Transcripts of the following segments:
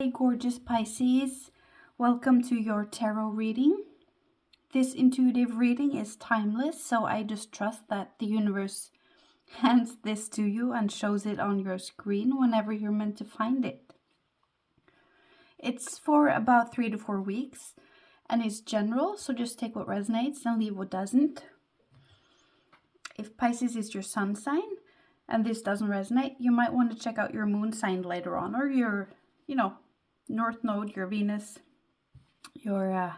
Hey gorgeous Pisces, welcome to your tarot reading. This intuitive reading is timeless, so I just trust that the universe hands this to you and shows it on your screen whenever you're meant to find it. It's for about 3 to 4 weeks and it's general, so just take what resonates and leave what doesn't. If Pisces is your sun sign and this doesn't resonate, you might want to check out your moon sign later on, or your, North Node, your Venus, your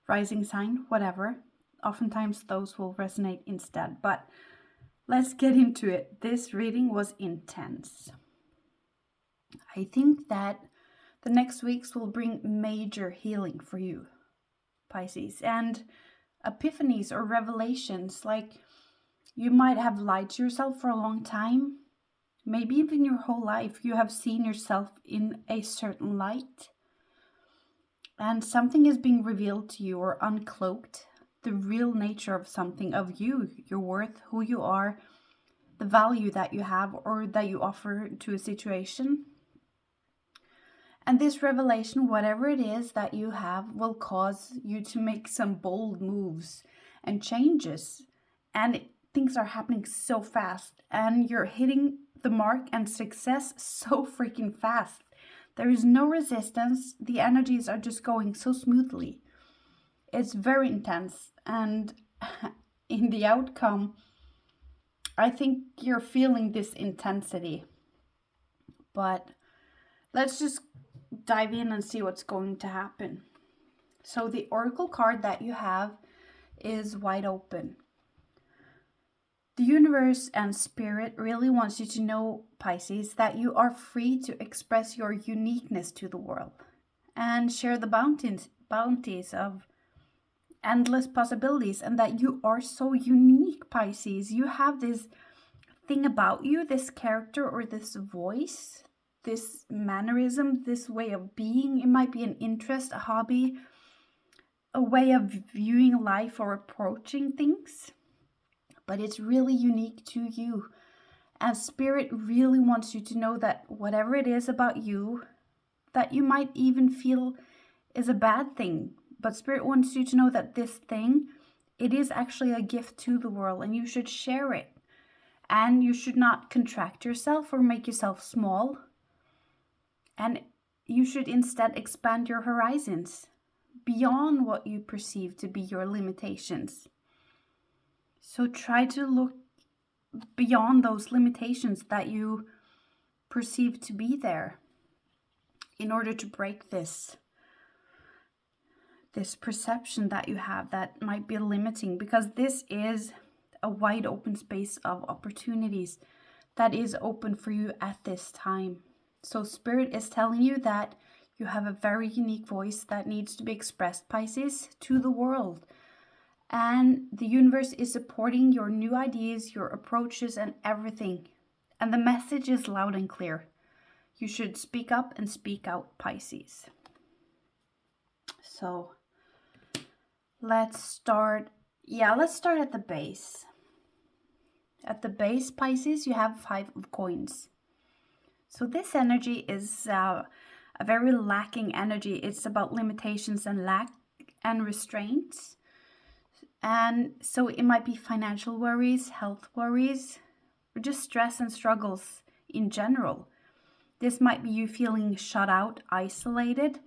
rising sign, whatever. Oftentimes those will resonate instead, but let's get into it. This reading was intense. I think that the next weeks will bring major healing for you, Pisces, and epiphanies or revelations. Like, you might have lied to yourself for a long time. Maybe even your whole life you have seen yourself in a certain light, and something is being revealed to you or uncloaked. The real nature of something, of you, your worth, who you are, the value that you have or that you offer to a situation. And this revelation, whatever it is that you have, will cause you to make some bold moves and changes. And things are happening so fast, and you're hitting the mark and success so freaking fast. There is no resistance. The energies are just going so smoothly. It's very intense, and in the outcome, I think you're feeling this intensity. But let's just dive in and see what's going to happen. So the oracle card that you have is wide open. The universe and spirit really wants you to know, Pisces, that you are free to express your uniqueness to the world and share the bounties of endless possibilities, and that you are so unique, Pisces. You have this thing about you, this character or this voice, this mannerism, this way of being. It might be an interest, a hobby, a way of viewing life or approaching things, but it's really unique to you. And spirit really wants you to know that whatever it is about you that you might even feel is a bad thing, but spirit wants you to know that this thing, it is actually a gift to the world, and you should share it. And you should not contract yourself or make yourself small. And you should instead expand your horizons beyond what you perceive to be your limitations. So try to look beyond those limitations that you perceive to be there in order to break this perception that you have that might be limiting, because this is a wide open space of opportunities that is open for you at this time. So spirit is telling you that you have a very unique voice that needs to be expressed, Pisces, to the world. And the universe is supporting your new ideas, your approaches, and everything. And the message is loud and clear. You should speak up and speak out, Pisces. So let's start. Let's start at the base. At the base, Pisces, you have 5 of coins. So this energy is a very lacking energy. It's about limitations and lack and restraints. And so it might be financial worries, health worries, or just stress and struggles in general. This might be you feeling shut out, isolated,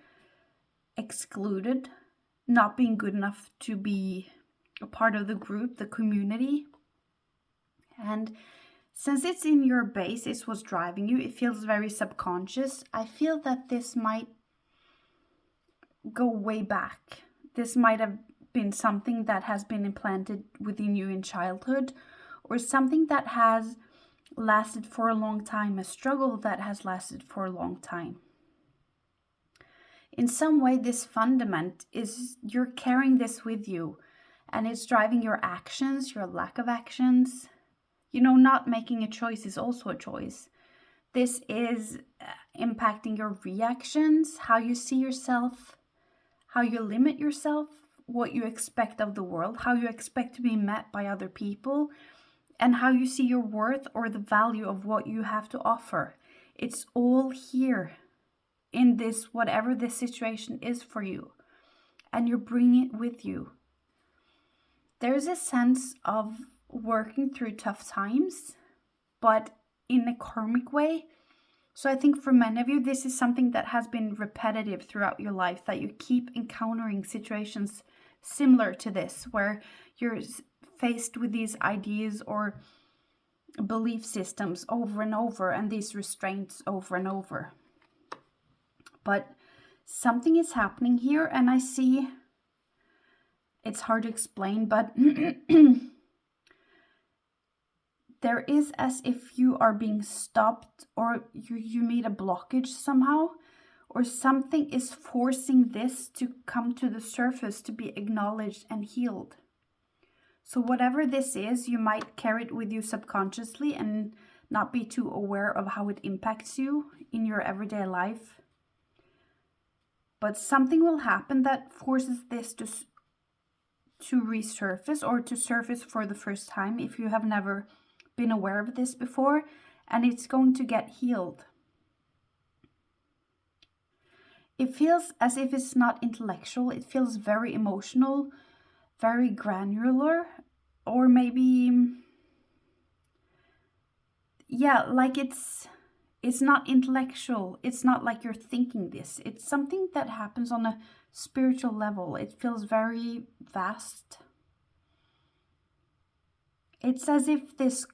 excluded, not being good enough to be a part of the group, the community. And since it's in your base, it's what's driving you, it feels very subconscious. I feel that this might go way back. This might have been something that has been implanted within you in childhood, or something that has lasted for a long time, a struggle that has lasted for a long time. In some way, this fundament is you're carrying this with you, and it's driving your actions, your lack of actions. Not making a choice is also a choice. This is impacting your reactions, how you see yourself, how you limit yourself, what you expect of the world, how you expect to be met by other people, and how you see your worth or the value of what you have to offer. It's all here in this, whatever this situation is for you, and you're bringing it with you. There's a sense of working through tough times, but in a karmic way. So I think for many of you, this is something that has been repetitive throughout your life, that you keep encountering situations similar to this, where you're faced with these ideas or belief systems over and over, and these restraints over and over. But something is happening here, and I see, it's hard to explain, but there is as if you are being stopped, or you meet a blockage somehow, or something is forcing this to come to the surface to be acknowledged and healed. So whatever this is, you might carry it with you subconsciously and not be too aware of how it impacts you in your everyday life. But something will happen that forces this to resurface, or to surface for the first time if you have never been aware of this before, and it's going to get healed. It feels as if it's not intellectual. It feels very emotional, very granular, or maybe, yeah, like it's not intellectual. It's not like you're thinking this. It's something that happens on a spiritual level. It feels very vast. It's as if this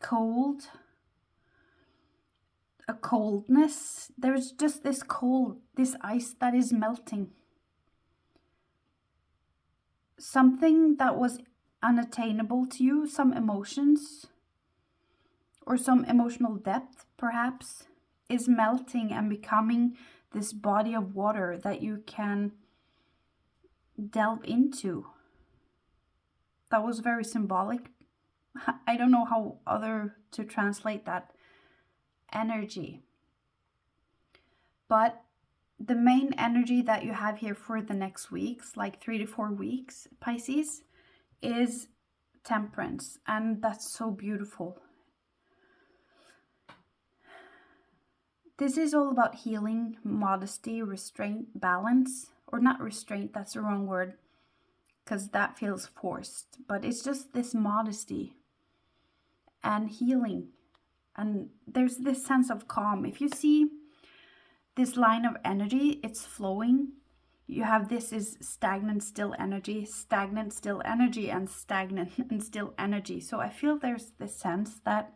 coldness, there's just this cold, this ice that is melting. Something that was unattainable to you, some emotions, or some emotional depth perhaps, is melting and becoming this body of water that you can delve into. That was very symbolic. I don't know how other to translate that energy. But the main energy that you have here for the next weeks, like 3 to 4 weeks, Pisces, is temperance. And that's so beautiful. This is all about healing, modesty, restraint, balance. Or not restraint, that's the wrong word, because that feels forced. But it's just this modesty and healing. And there's this sense of calm. If you see this line of energy, it's flowing. You have this is stagnant, still energy, and stagnant and still energy. So I feel there's this sense that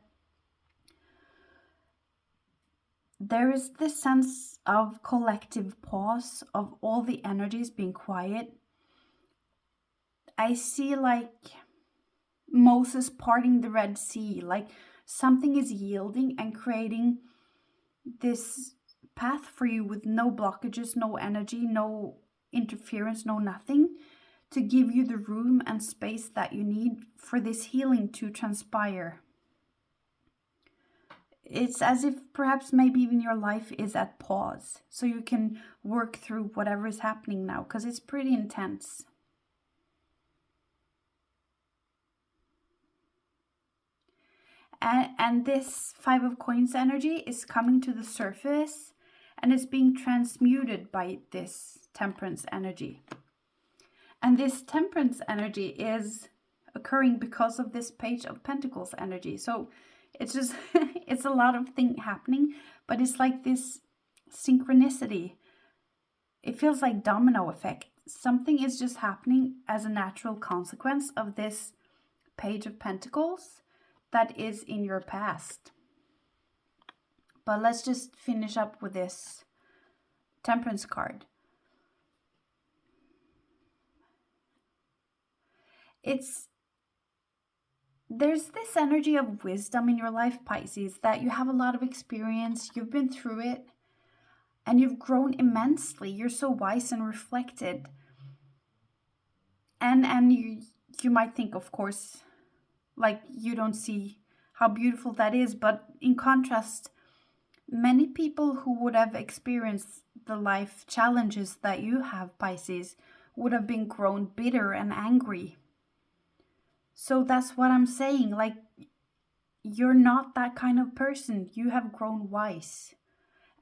there is this sense of collective pause, of all the energies being quiet. I see like Moses parting the Red Sea, like something is yielding and creating this path for you with no blockages, no energy, no interference, no nothing, to give you the room and space that you need for this healing to transpire. It's as if perhaps maybe even your life is at pause, so you can work through whatever is happening now, because it's pretty intense. And this Five of Coins energy is coming to the surface, and it's being transmuted by this temperance energy. And this temperance energy is occurring because of this Page of Pentacles energy. So it's just, it's a lot of things happening, but it's like this synchronicity. It feels like domino effect. Something is just happening as a natural consequence of this Page of Pentacles that is in your past. But let's just finish up with this Temperance card. There's this energy of wisdom in your life, Pisces, that you have a lot of experience, you've been through it, and you've grown immensely. You're so wise and reflected. And you might think, of course, like you don't see how beautiful that is, but in contrast, many people who would have experienced the life challenges that you have, Pisces, would have been grown bitter and angry. So that's what I'm saying, like, you're not that kind of person. You have grown wise.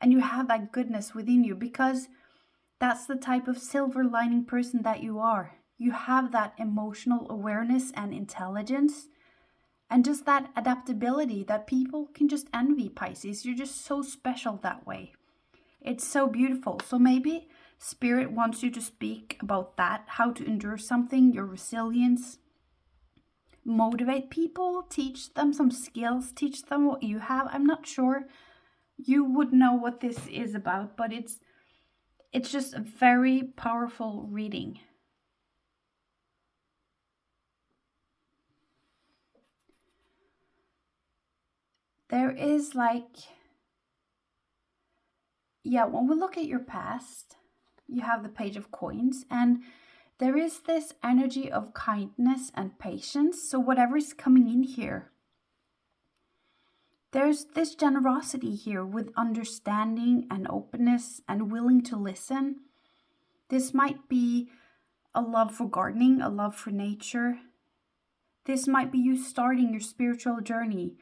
and you have that goodness within you, because that's the type of silver lining person that you are. You have that emotional awareness and intelligence, and just that adaptability that people can just envy, Pisces. You're just so special that way. It's so beautiful. So maybe Spirit wants you to speak about that, how to endure something, your resilience, motivate people, teach them some skills, teach them what you have. I'm not sure you would know what this is about, but it's just a very powerful reading. There is when we look at your past, you have the Page of Coins, and there is this energy of kindness and patience. So whatever is coming in here, there's this generosity here with understanding and openness and willing to listen. This might be a love for gardening, a love for nature. This might be you starting your spiritual journey,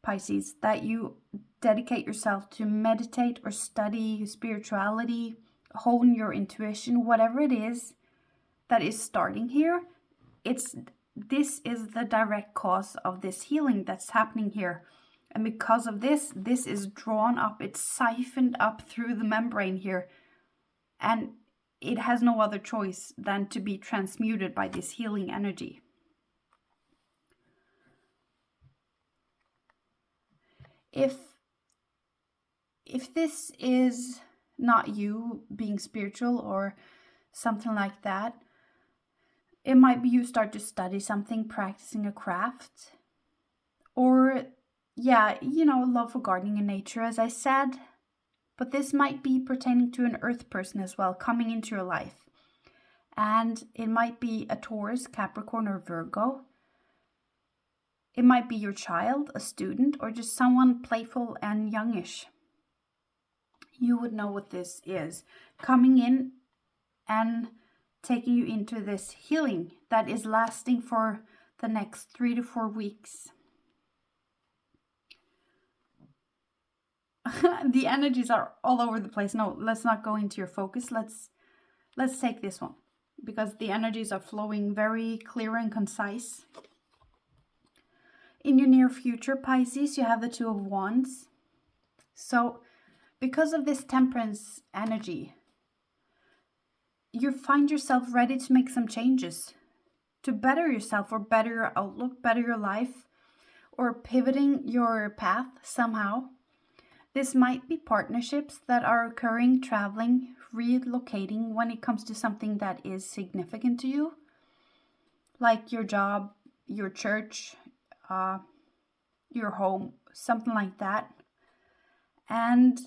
Pisces, that you dedicate yourself to meditate or study spirituality, hone your intuition, whatever it is that is starting here. This is the direct cause of this healing that's happening here. And because of this is drawn up, it's siphoned up through the membrane here. And it has no other choice than to be transmuted by this healing energy. If this is not you being spiritual or something like that, it might be you start to study something, practicing a craft, or love for gardening and nature, as I said. But this might be pertaining to an earth person as well, coming into your life. And it might be a Taurus, Capricorn, or Virgo. It might be your child, a student, or just someone playful and youngish. You would know what this is. Coming in and taking you into this healing that is lasting for the next 3 to 4 weeks. The energies are all over the place. No, let's not go into your focus. Let's take this one, because the energies are flowing very clear and concise. In your near future, Pisces, you have the Two of Wands. So because of this temperance energy, you find yourself ready to make some changes to better yourself, or better your outlook, better your life, or pivoting your path somehow. This might be partnerships that are occurring, traveling, relocating when it comes to something that is significant to you, like your job, your church, your home, something like that. And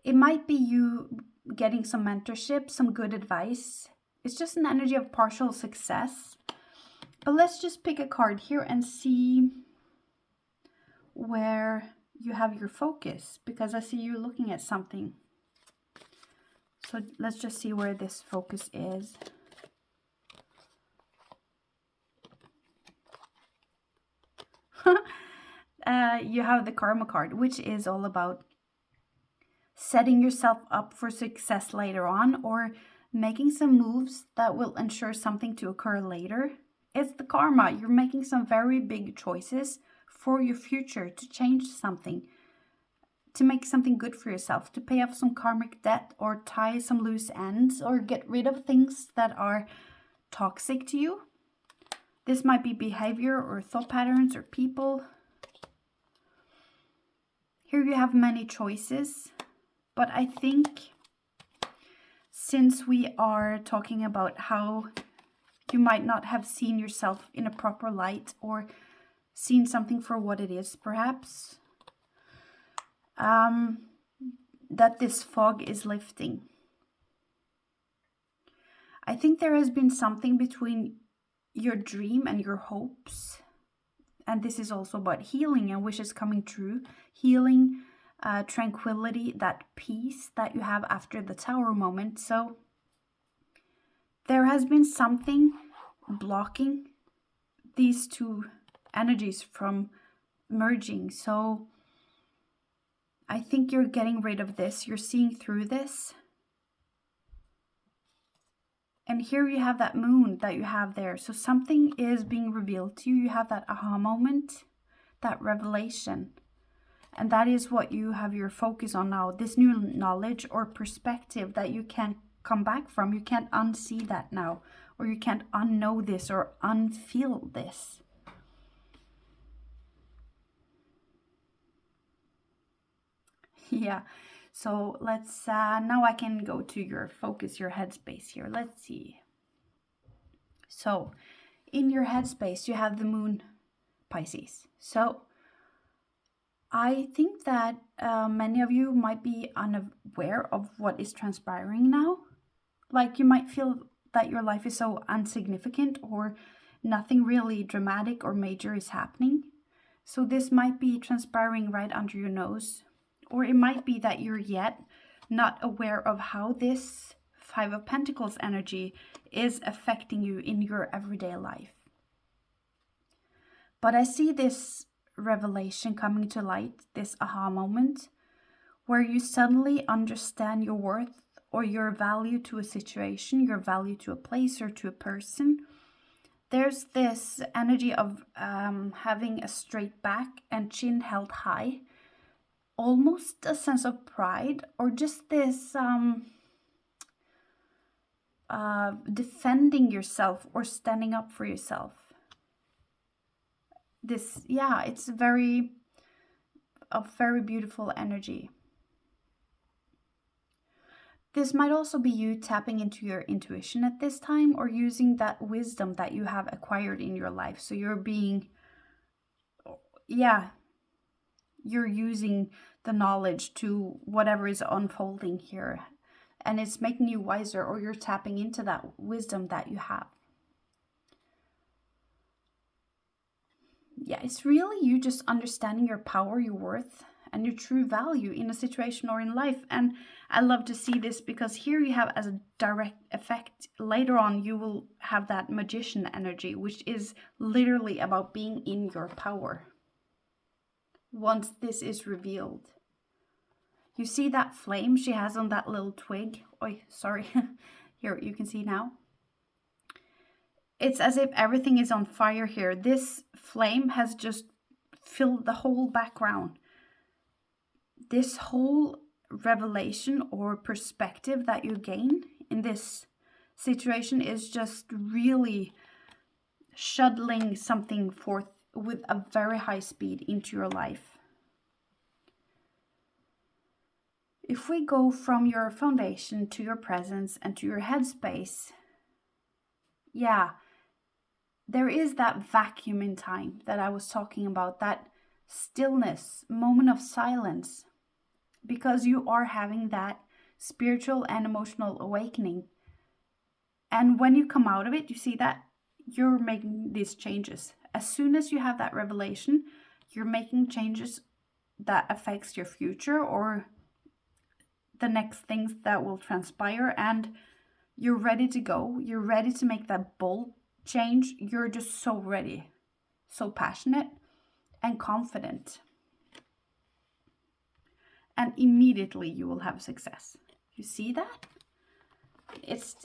it might be you getting some mentorship, some good advice. It's just an energy of partial success. But let's just pick a card here and see where you have your focus, because I see you looking at something. So let's just see where this focus is. You have the Karma card, which is all about setting yourself up for success later on, or making some moves that will ensure something to occur later. It's the karma. You're making some very big choices for your future, to change something, to make something good for yourself, to pay off some karmic debt, or tie some loose ends, or get rid of things that are toxic to you. This might be behavior or thought patterns or people. Here you have many choices, but I think since we are talking about how you might not have seen yourself in a proper light, or seen something for what it is, perhaps, that this fog is lifting. I think there has been something between your dream and your hopes. And this is also about healing and wishes coming true. Healing, tranquility, that peace that you have after the Tower moment. So there has been something blocking these two energies from merging. So I think you're getting rid of this. You're seeing through this. And here you have that moon that you have there. So something is being revealed to you. You have that aha moment, that revelation. And that is what you have your focus on now. This new knowledge or perspective that you can't come back from. You can't unsee that now. Or you can't unknow this or unfeel this. Yeah. So let's, now I can go to your focus, your headspace here. Let's see. So in your headspace, you have the moon Pisces. So I think that many of you might be unaware of what is transpiring now. Like you might feel that your life is so insignificant or nothing really dramatic or major is happening. So this might be transpiring right under your nose. Or it might be that you're yet not aware of how this Five of Pentacles energy is affecting you in your everyday life. But I see this revelation coming to light, this aha moment, where you suddenly understand your worth or your value to a situation, your value to a place or to a person. There's this energy of having a straight back and chin held high. Almost a sense of pride or just this defending yourself or standing up for yourself. This, yeah, it's a very beautiful energy. This might also be you tapping into your intuition at this time or using that wisdom that you have acquired in your life. So you're being, you're using the knowledge to whatever is unfolding here. And it's making you wiser, or you're tapping into that wisdom that you have. Yeah, it's really you just understanding your power, your worth, and your true value in a situation or in life. And I love to see this because here you have as a direct effect, later on you will have that magician energy, which is literally about being in your power. Once this is revealed. You see that flame she has on that little twig? Oh, sorry. Here, you can see now. It's as if everything is on fire here. This flame has just filled the whole background. This whole revelation or perspective that you gain in this situation is just really shuttling something forth with a very high speed into your life. If we go from your foundation to your presence and to your headspace, yeah, there is that vacuum in time that I was talking about, that stillness, moment of silence, because you are having that spiritual and emotional awakening. And when you come out of it, you see that you're making these changes. As soon as you have that revelation, you're making changes that affects your future or the next things that will transpire, and you're ready to go. You're ready to make that bold change. You're just so ready, so passionate and confident. And immediately you will have success. You see that? It's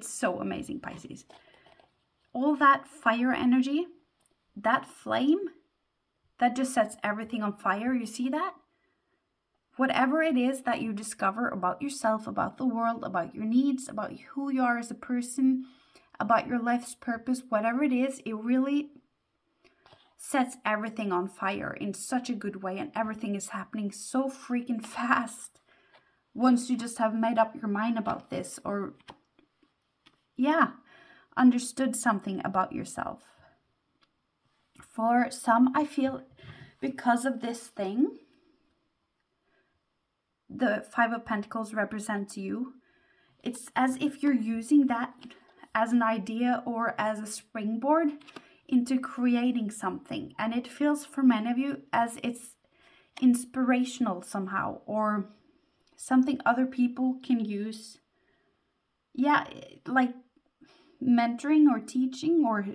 so amazing, Pisces. All that fire energy, that flame, that just sets everything on fire. You see that? Whatever it is that you discover about yourself, about the world, about your needs, about who you are as a person, about your life's purpose, whatever it is, it really sets everything on fire in such a good way, and everything is happening so freaking fast once you just have made up your mind about this, or understood something about yourself. For some, I feel because of this thing, the Five of Pentacles represents you. It's as if you're using that as an idea or as a springboard into creating something. And it feels for many of you as it's inspirational somehow, or something other people can use. Yeah, like mentoring or teaching or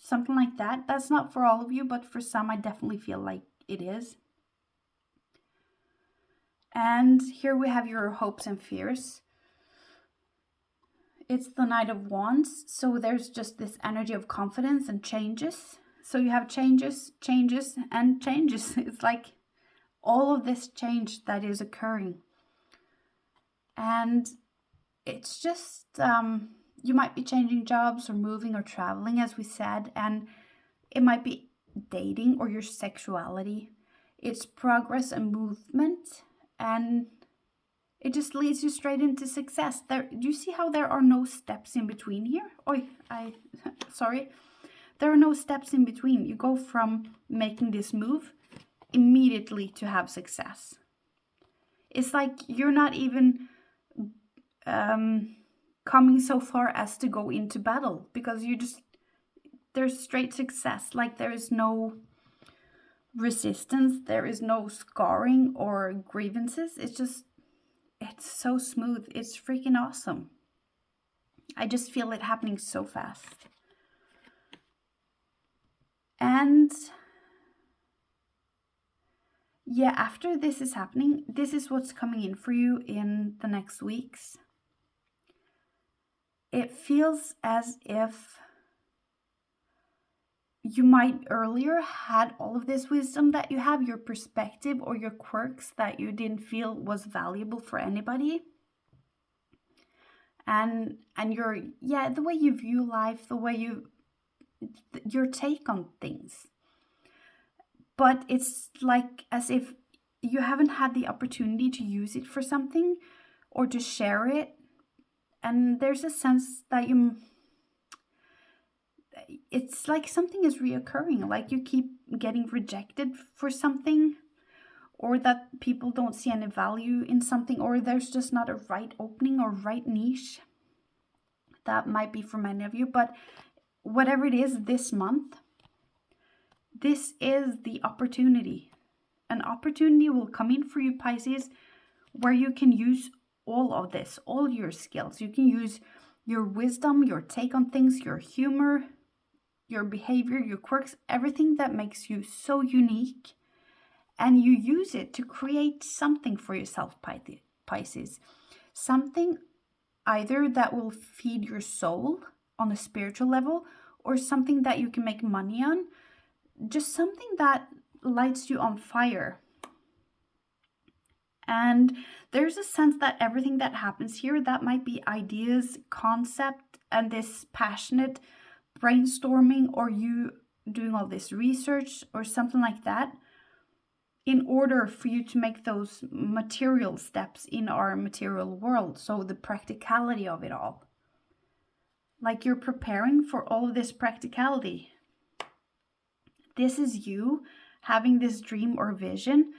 something like that. That's not for all of you, but for some I definitely feel like it is. And here we have your hopes and fears. It's the Knight of Wands, so there's just this energy of confidence and changes. So you have changes, changes, and changes. It's like all of this change that is occurring. And it's just, you might be changing jobs or moving or traveling, as we said, and it might be dating or your sexuality. It's progress and movement, and it just leads you straight into success. Do you see how there are no steps in between here? Sorry. There are no steps in between. You go from making this move immediately to have success. It's like you're not even coming so far as to go into battle, because there's straight success. Like there is no resistance, there is no scarring or grievances. It's so smooth. It's freaking awesome. I just feel it happening so fast. And yeah, after this is happening, this is what's coming in for you in the next weeks. It feels as if you might earlier had all of this wisdom that you have, your perspective or your quirks that you didn't feel was valuable for anybody. And the way you view life, the way your take on things. But it's like as if you haven't had the opportunity to use it for something or to share it. And there's a sense that it's like something is reoccurring, like you keep getting rejected for something, or that people don't see any value in something, or there's just not a right opening or right niche. That might be for many of you, but whatever it is this month, this is the opportunity. An opportunity will come in for you, Pisces, where you can use all of this, all your skills. You can use your wisdom, your take on things, your humor, your behavior, your quirks, everything that makes you so unique, and you use it to create something for yourself, Pisces. Something either that will feed your soul on a spiritual level, or something that you can make money on, just something that lights you on fire. And there's a sense that everything that happens here, that might be ideas, concept, and this passionate brainstorming, or you doing all this research or something like that, in order for you to make those material steps in our material world. So the practicality of it all. Like you're preparing for all of this practicality. This is you having this dream or vision,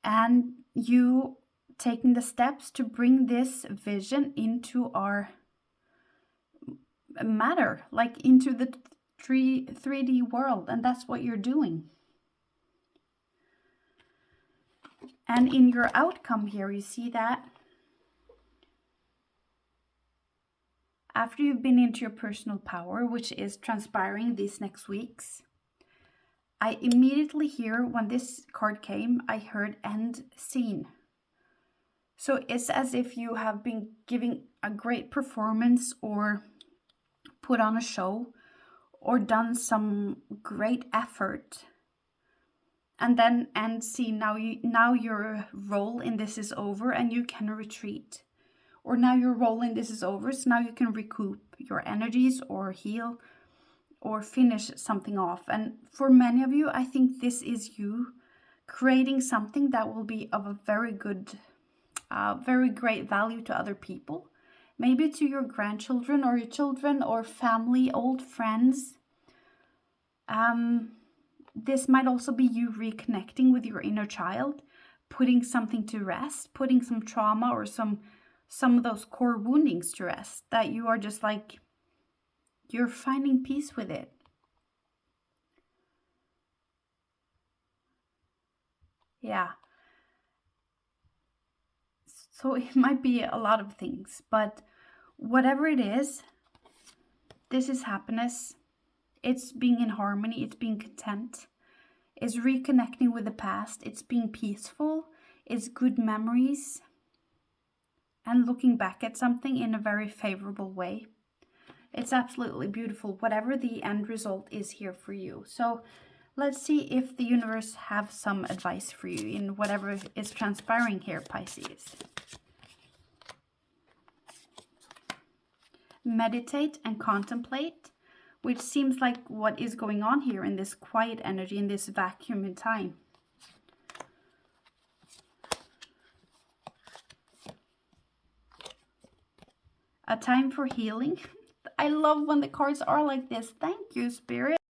and you taking the steps to bring this vision into our matter, like into the 3D world, and that's what you're doing. And in your outcome here, you see that after you've been into your personal power, which is transpiring these next weeks, I immediately hear, when this card came, I heard end scene. So it's as if you have been giving a great performance, or put on a show, or done some great effort, and then end scene. Now your role in this is over and you can retreat. Or now your role in this is over, so now you can recoup your energies or heal or finish something off. And for many of you, I think this is you creating something that will be of a very great value to other people. Maybe to your grandchildren or your children or family, old friends. This might also be you reconnecting with your inner child, putting something to rest, putting some trauma or some of those core woundings to rest, that you are just like, you're finding peace with it. Yeah. So it might be a lot of things, but whatever it is, this is happiness. It's being in harmony, it's being content, it's reconnecting with the past, it's being peaceful, it's good memories, and looking back at something in a very favorable way. It's absolutely beautiful, whatever the end result is here for you. So let's see if the universe have some advice for you in whatever is transpiring here, Pisces. Meditate and contemplate, which seems like what is going on here in this quiet energy, in this vacuum in time. A time for healing. I love when the cards are like this. Thank you, Spirit.